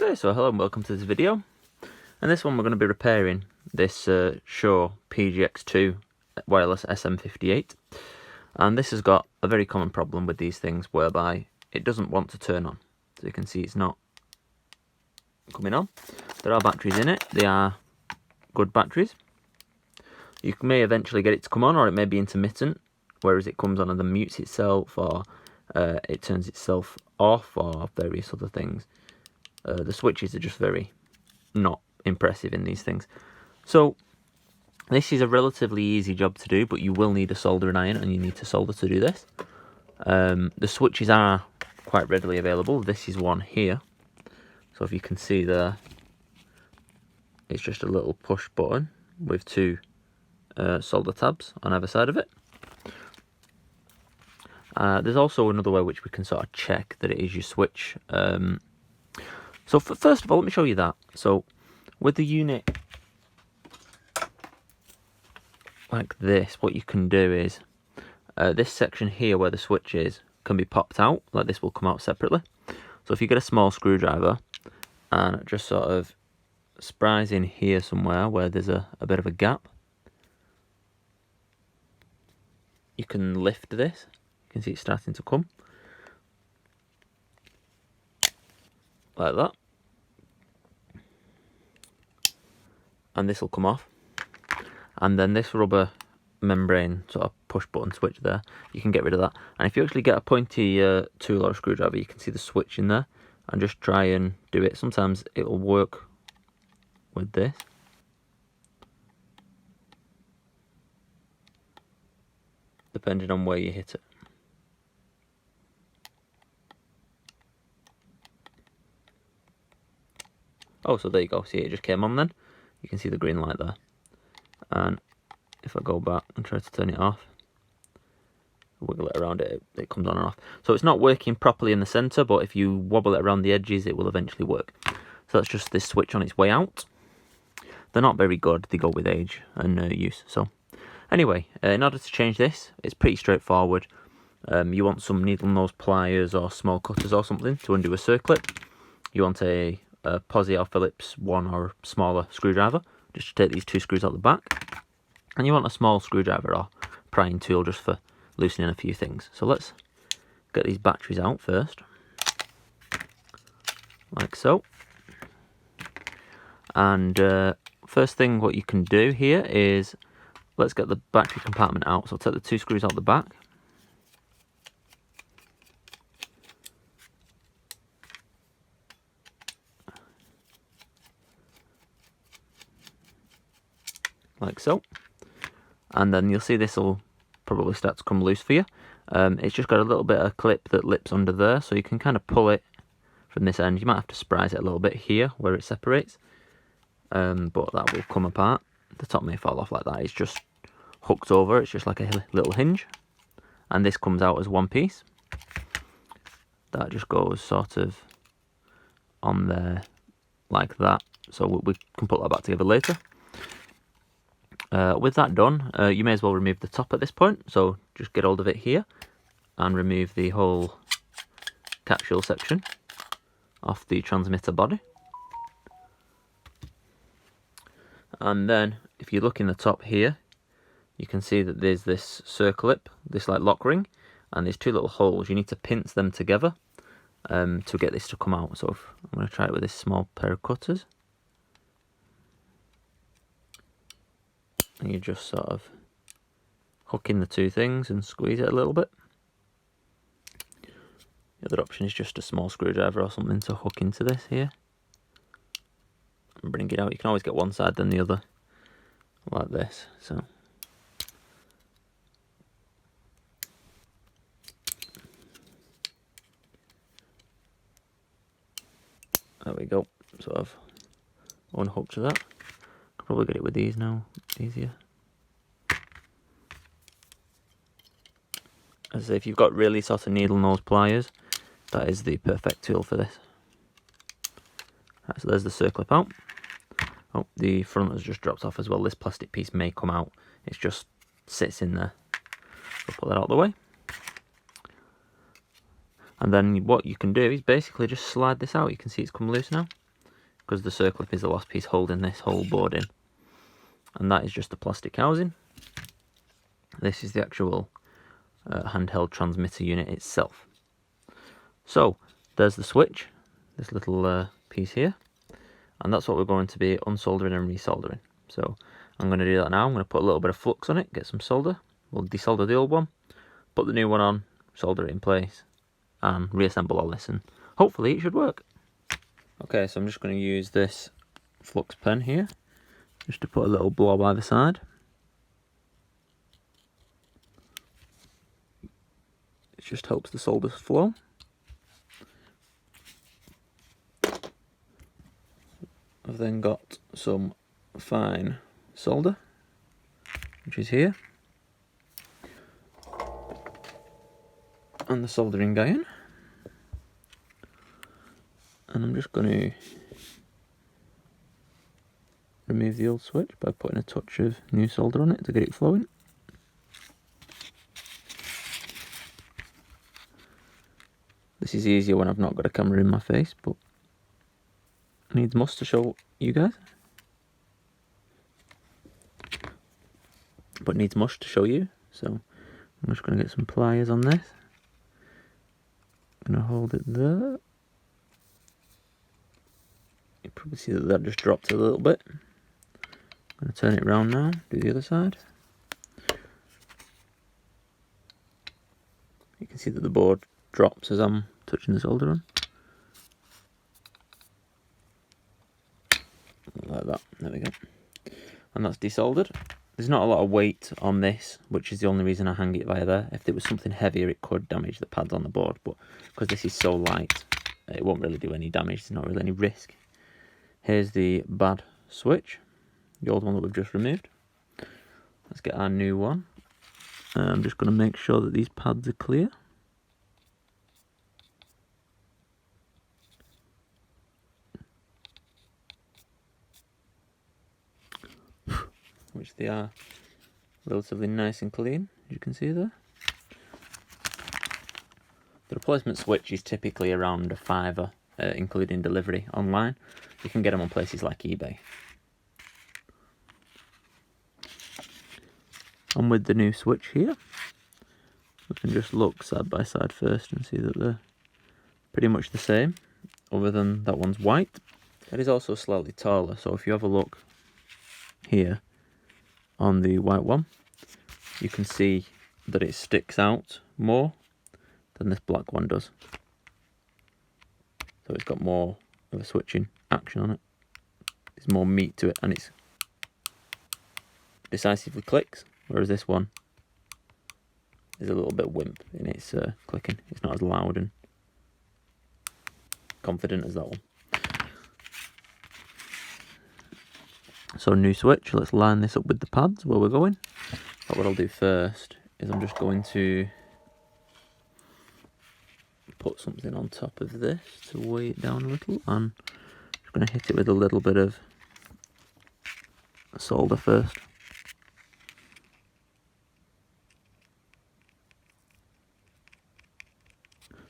Okay, so hello and welcome to this video. And this one we're going to be repairing this Shure PGX2 wireless SM58. And this has got a very common problem with these things whereby it doesn't want to turn on. So you can see it's not coming on. There are batteries in it. They are good batteries. You may eventually get it to come on, or it may be intermittent, whereas it comes on and then mutes itself, or it turns itself off, or various other things. The switches are just very not impressive in these things. So this is a relatively easy job to do, but you will need a soldering iron and you need to solder to do this. The switches are quite readily available. This is one here. So if you can see there, it's just a little push button with two solder tabs on either side of it. There's also another way which we can sort of check that it is your switch. So first of all, let me show you that. So with the unit like this, what you can do is this section here where the switch is can be popped out, like this will come out separately. So if you get a small screwdriver and it just sort of spries in here somewhere where there's a bit of a gap, you can lift this. You can see it's starting to come. Like that. And this will come off. And then this rubber membrane sort of push button switch there, you can get rid of that. And if you actually get a pointy tool or a screwdriver, you can see the switch in there and just try and do it. Sometimes it will work with this. Depending on where you hit it. Oh, so there you go. See, it just came on then. You can see the green light there. And if I go back and try to turn it off, wiggle it around it, it comes on and off. So it's not working properly in the center, but if you wobble it around the edges, it will eventually work. So that's just this switch on its way out. They're not very good. They go with age and use. So anyway, in order to change this, it's pretty straightforward. You want some needle nose pliers or small cutters or something to undo a circlip. You want a Posi or Phillips one or smaller screwdriver, just to take these two screws out the back. And you want a small screwdriver or prying tool just for loosening a few things. So let's get these batteries out first, like so. And first thing what you can do here is, let's get the battery compartment out. So I'll take the two screws out the back. Like so. And then you'll see this will probably start to come loose for you. It's just got a little bit of clip that lips under there, so you can kind of pull it from this end. You might have to sprise it a little bit here where it separates, but that will come apart. The top may fall off like that. It's just hooked over. It's just like a little hinge, and this comes out as one piece. That just goes sort of on there like that, so we can put that back together later. With that done, you may as well remove the top at this point, so just get hold of it here and remove the whole capsule section off the transmitter body. And then if you look in the top here, you can see that there's this circlip, this like lock ring, and there's two little holes. You need to pinch them together to get this to come out. So I'm going to try it with this small pair of cutters. And you just sort of hook in the two things and squeeze it a little bit. The other option is just a small screwdriver or something to hook into this here and bring it out. You can always get one side then the other, like this. So there we go. Sort of unhooked to that. Probably get it with these now, easier. As I say, if you've got really sort of needle nose pliers, that is the perfect tool for this. Right, so there's the circlip out. Oh, the front has just dropped off as well. This plastic piece may come out. It just sits in there. I'll put that out of the way. And then what you can do is basically just slide this out. You can see it's come loose now. because the circlip is the last piece holding this whole board in. And that is just the plastic housing. This is the actual handheld transmitter unit itself. So there's the switch, this little piece here, and that's what we're going to be unsoldering and resoldering. So I'm going to do that now. I'm going to put a little bit of flux on it, get some solder. We'll desolder the old one, put the new one on, solder it in place, and reassemble all this, and hopefully it should work. Okay, so I'm just going to use this flux pen here, just to put a little blob either side. It just helps the solder flow. I've then got some fine solder, which is here, and the soldering iron, and I'm just going to remove the old switch by putting a touch of new solder on it to get it flowing. This is easier when I've not got a camera in my face, but needs must to show you guys. But needs must to show you, so I'm just going to get some pliers on this. I'm going to hold it there. You probably see that that just dropped a little bit. I'm going to turn it around now, do the other side. You can see that the board drops as I'm touching the solder on. Like that, there we go. And that's desoldered. There's not a lot of weight on this, which is the only reason I hang it via there. If there was something heavier, it could damage the pads on the board, but because this is so light, it won't really do any damage. There's not really any risk. Here's the bad switch, the old one that we've just removed. Let's get our new one. I'm just going to make sure that these pads are clear. Which they are relatively nice and clean, as you can see there. The replacement switch is typically around £5, including delivery online. You can get them on places like eBay. And with the new switch here, we can just look side by side first and see that they're pretty much the same, other than that one's white. It is also slightly taller, so if you have a look here on the white one, you can see that it sticks out more than this black one does. So it's got more of a switching action on it. There's more meat to it, and it's decisively clicks, whereas this one is a little bit wimp in its clicking. It's not as loud and confident as that one. So new switch, let's line this up with the pads where we're going. But what I'll do first is I'm just going to put something on top of this to weigh it down a little, and I'm just going to hit it with a little bit of solder first.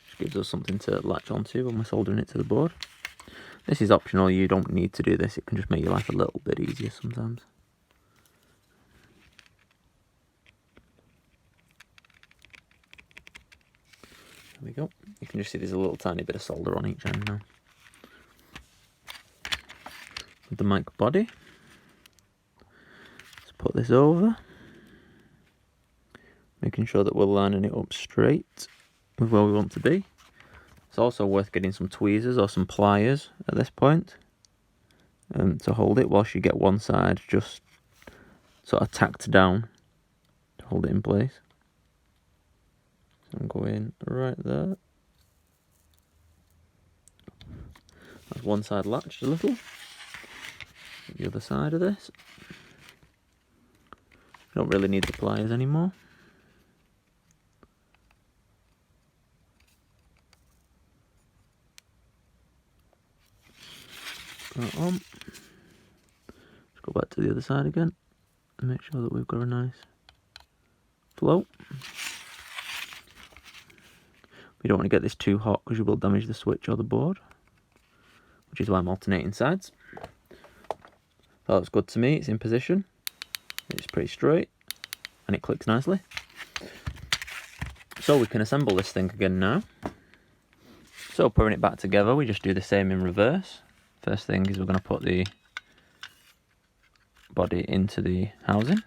Just gives us something to latch onto when we're soldering it to the board. This is optional, you don't need to do this, it can just make your life a little bit easier sometimes. There we go. You can just see there's a little tiny bit of solder on each end now. With the mic body, let's put this over, making sure that we're lining it up straight with where we want to be. It's also worth getting some tweezers or some pliers at this point to hold it whilst you get one side just sort of tacked down to hold it in place. So I'm going right there. That's one side latched a little. The other side of this. Don't really need the pliers anymore. That on. Let's go back to the other side again and make sure that we've got a nice flow. We don't want to get this too hot because you will damage the switch or the board, which which is why I'm alternating sides. That looks good to me. It's in position. It's pretty straight and it clicks nicely. So we can assemble this thing again now. So putting it back together, we just do the same in reverse. First thing is we're going to put the body into the housing.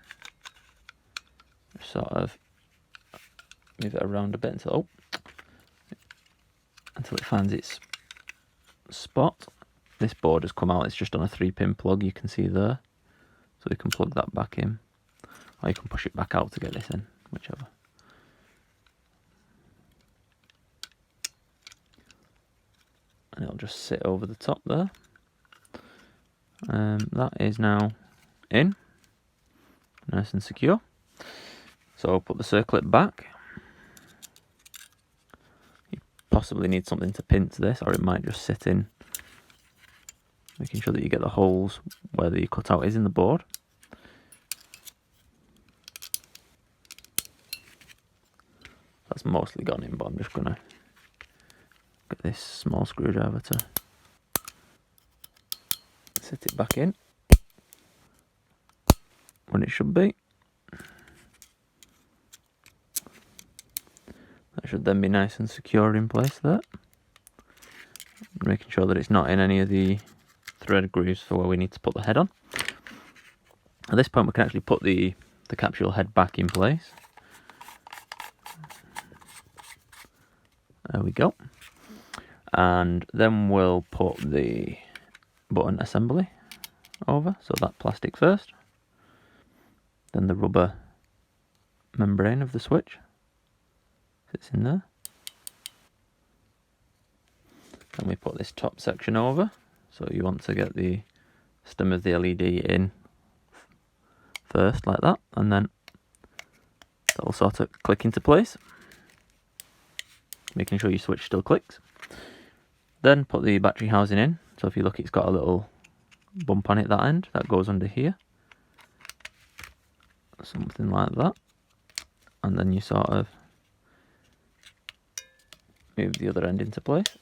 Just sort of move it around a bit until it finds its spot. This board has come out, it's just on a 3-pin plug, you can see there. So we can plug that back in. Or you can push it back out to get this in, whichever. And it'll just sit over the top there. That is now in, nice and secure. So I'll put the circlip back. You possibly need something to pinch this, or it might just sit in, making sure that you get the holes where the cutout is in the board. That's mostly gone in, but I'm just going to get this small screwdriver to set it back in when it should be. That should then be nice and secure in place there. Making sure that it's not in any of the thread grooves for where we need to put the head on. At this point we can actually put the capsule head back in place. There we go. And then we'll put the button assembly over, so that plastic first, then the rubber membrane of the switch sits in there. Then we put this top section over, so you want to get the stem of the LED in first like that, and then that'll sort of click into place, making sure your switch still clicks. Then put the battery housing in, so if you look, it's got a little bump on it, that end, that goes under here. Something like that. And then you sort of move the other end into place.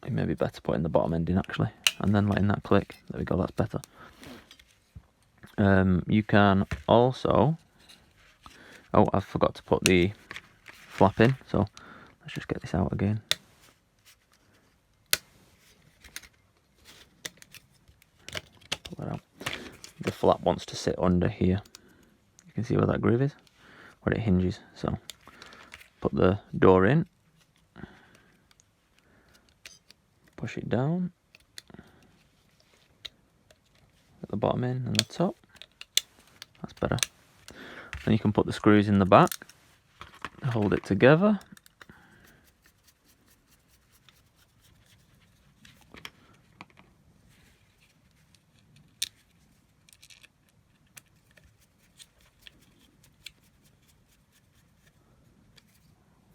It may be better putting the bottom end in actually, and then letting that click. There we go, that's better. You can also... Oh, I forgot to put the flap in, so let's just get this out again. Pull that out. The flap wants to sit under here. You can see where that groove is, where it hinges. So put the door in, push it down, get the bottom in and the top. That's better. Then you can put the screws in the back, hold it together.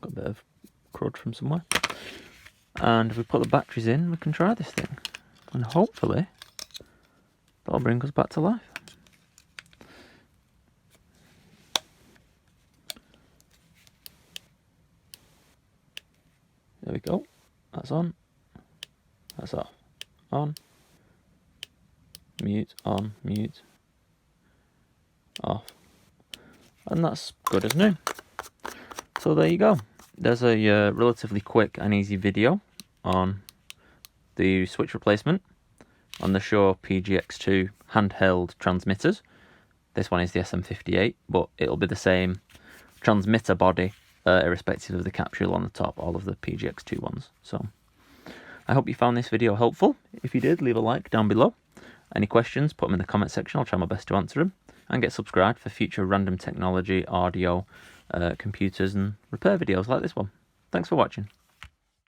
Got a bit of crud from somewhere. And if we put the batteries in, we can try this thing. And hopefully, that'll bring us back to life. There we go. That's on. That's off. On. Mute. On. Mute. Off. And that's good as new. So there you go. There's a relatively quick and easy video on the switch replacement on the Shure PGX2 handheld transmitters. This one is the SM58, but it'll be the same transmitter body irrespective of the capsule on the top, all of the PGX2 ones. So I hope you found this video helpful. If you did, leave a like down below. Any questions, put them in the comment section. I'll try my best to answer them. And get subscribed for future random technology, audio, computers and repair videos like this one. Thanks for watching.